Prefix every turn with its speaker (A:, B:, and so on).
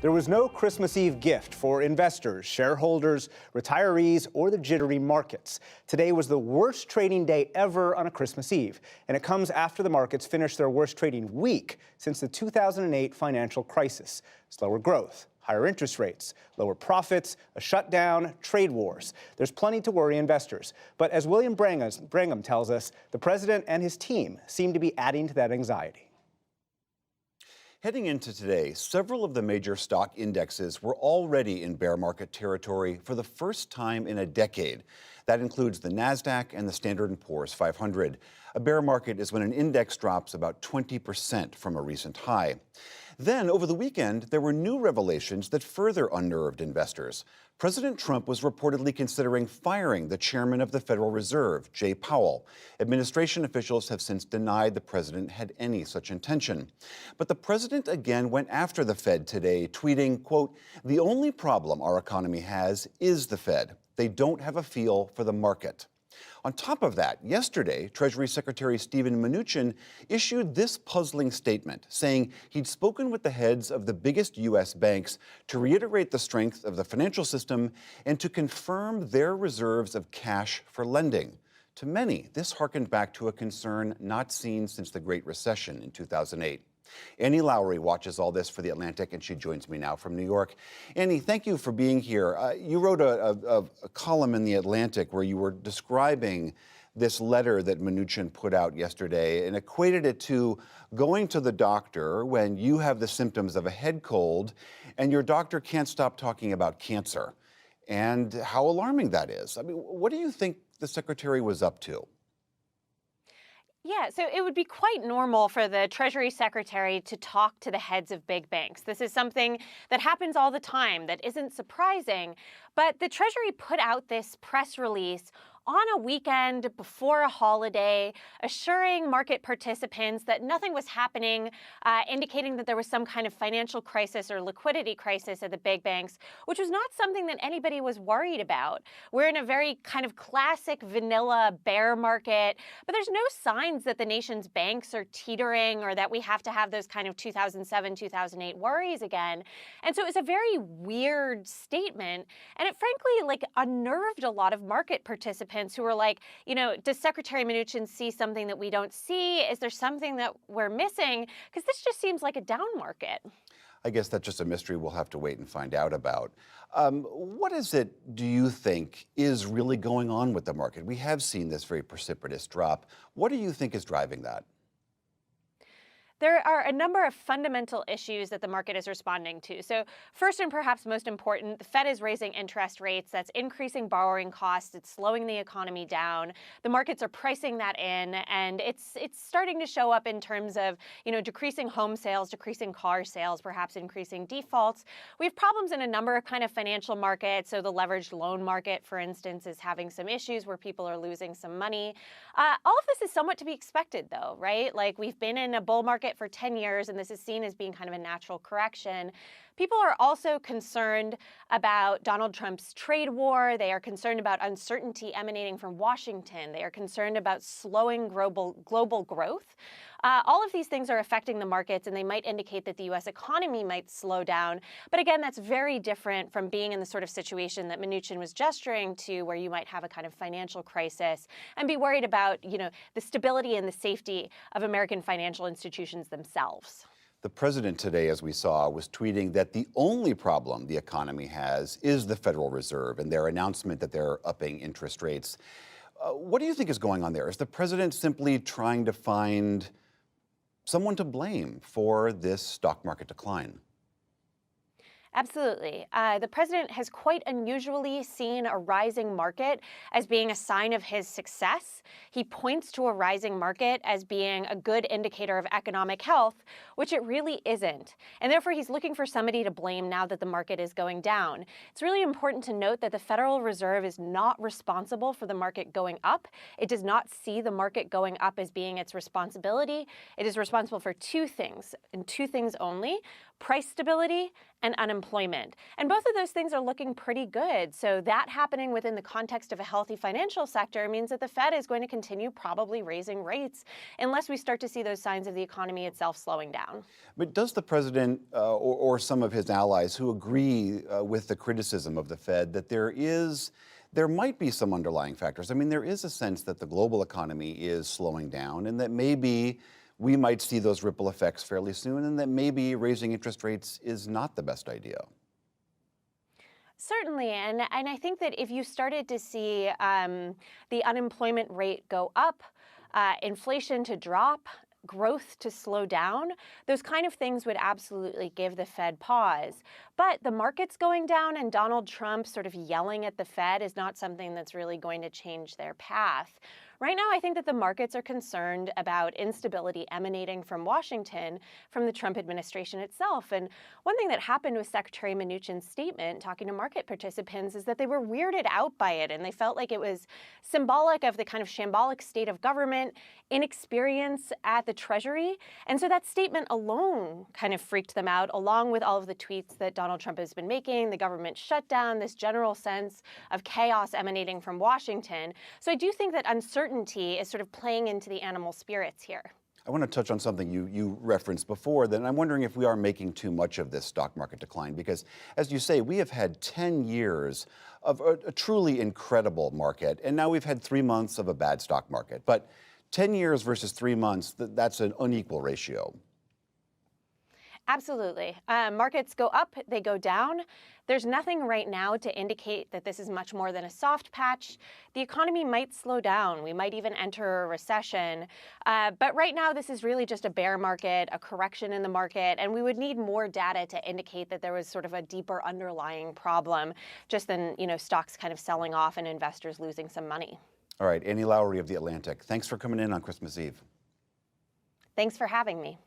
A: There was no Christmas Eve gift for investors, shareholders, retirees, or the jittery markets. Today was the worst trading day ever on a Christmas Eve, and it comes after the markets finished their worst trading week since the 2008 financial crisis. Slower growth, higher interest rates, lower profits, a shutdown, trade wars. There's plenty to worry investors. But as William Brangham tells us, the president and his team seem to be adding to that anxiety.
B: Heading into today, several of the major stock indexes were already in bear market territory for the first time in a decade. That includes the NASDAQ and the Standard & Poor's 500. A bear market is when an index drops about 20% from a recent high. Then, over the weekend, there were new revelations that further unnerved investors. President Trump was reportedly considering firing the chairman of the Federal Reserve, Jay Powell. Administration officials have since denied the president had any such intention. But the president again went after the Fed today, tweeting, quote, "The only problem our economy has is the Fed. They don't have a feel for the market." On top of that, yesterday, Treasury Secretary Steven Mnuchin issued this puzzling statement, saying he'd spoken with the heads of the biggest U.S. banks to reiterate the strength of the financial system and to confirm their reserves of cash for lending. To many, this harkened back to a concern not seen since the Great Recession in 2008. Annie Lowrey watches all this for The Atlantic, and she joins me now from New York. Annie, thank you for being here. You wrote a column in The Atlantic where you were describing this letter that Mnuchin put out yesterday and equated it to going to the doctor when you have the symptoms of a head cold and your doctor can't stop talking about cancer, and how alarming that is. I mean, what do you think the secretary was up to?
C: Yeah, so it would be quite normal for the Treasury Secretary to talk to the heads of big banks. This is something that happens all the time, that isn't surprising. But the Treasury put out this press release on a weekend before a holiday, assuring market participants that nothing was happening, indicating that there was some kind of financial crisis or liquidity crisis at the big banks, which was not something that anybody was worried about. We're in a very kind of classic vanilla bear market, but there's no signs that the nation's banks are teetering or that we have to have those kind of 2007, 2008 worries again. And so it was a very weird statement, and it frankly unnerved a lot of market participants who were like, does Secretary Mnuchin see something that we don't see? Is there something that we're missing? Because this just seems like a down market.
B: I guess that's just a mystery we'll have to wait and find out about. What is it, do you think, is really going on with the market? We have seen this very precipitous drop. What do you think is driving that?
C: There are a number of fundamental issues that the market is responding to. So first and perhaps most important, the Fed is raising interest rates. That's increasing borrowing costs. It's slowing the economy down. The markets are pricing that in, and it's starting to show up in terms of, decreasing home sales, decreasing car sales, perhaps increasing defaults. We have problems in a number of kind of financial markets. So the leveraged loan market, for instance, is having some issues where people are losing some money. All of this is somewhat to be expected, though, right? Like, we've been in a bull market for 10 years, and this is seen as being kind of a natural correction. People are also concerned about Donald Trump's trade war. They are concerned about uncertainty emanating from Washington. They are concerned about slowing global growth. All of these things are affecting the markets, and they might indicate that the U.S. economy might slow down. But again, that's very different from being in the sort of situation that Mnuchin was gesturing to, where you might have a kind of financial crisis and be worried about, the stability and the safety of American financial institutions themselves.
B: The president today, as we saw, was tweeting that the only problem the economy has is the Federal Reserve and their announcement that they're upping interest rates. What do you think is going on there? Is the president simply trying to find someone to blame for this stock market decline?
C: Absolutely. The president has quite unusually seen a rising market as being a sign of his success. He points to a rising market as being a good indicator of economic health, which it really isn't. And therefore, he's looking for somebody to blame now that the market is going down. It's really important to note that the Federal Reserve is not responsible for the market going up. It does not see the market going up as being its responsibility. It is responsible for two things, and two things only: price stability and unemployment. And both of those things are looking pretty good. So that happening within the context of a healthy financial sector means that the Fed is going to continue probably raising rates unless we start to see those signs of the economy itself slowing down.
B: But does the president or some of his allies who agree with the criticism of the Fed that there might be some underlying factors? I mean, there is a sense that the global economy is slowing down and that maybe we might see those ripple effects fairly soon and that maybe raising interest rates is not the best idea.
C: Certainly, and I think that if you started to see the unemployment rate go up, inflation to drop, growth to slow down, those kind of things would absolutely give the Fed pause. But the market's going down and Donald Trump sort of yelling at the Fed is not something that's really going to change their path. Right now, I think that the markets are concerned about instability emanating from Washington, from the Trump administration itself. And one thing that happened with Secretary Mnuchin's statement, talking to market participants, is that they were weirded out by it. And they felt like it was symbolic of the kind of shambolic state of government, inexperience at the Treasury. And so that statement alone kind of freaked them out, along with all of the tweets that Donald Trump has been making, the government shutdown, this general sense of chaos emanating from Washington. So I do think that uncertainty is sort of playing into the animal spirits here.
B: I want to touch on something you referenced before, then I'm wondering if we are making too much of this stock market decline, because as you say, we have had 10 years of a truly incredible market, and now we've had 3 months of a bad stock market. But 10 years versus 3 months, that's an unequal ratio.
C: Absolutely. Markets go up, they go down. There's nothing right now to indicate that this is much more than a soft patch. The economy might slow down. We might even enter a recession. But right now, this is really just a bear market, a correction in the market, and we would need more data to indicate that there was sort of a deeper underlying problem, just than, stocks kind of selling off and investors losing some money.
B: All right, Annie Lowrey of The Atlantic, thanks for coming in on Christmas Eve.
C: Thanks for having me.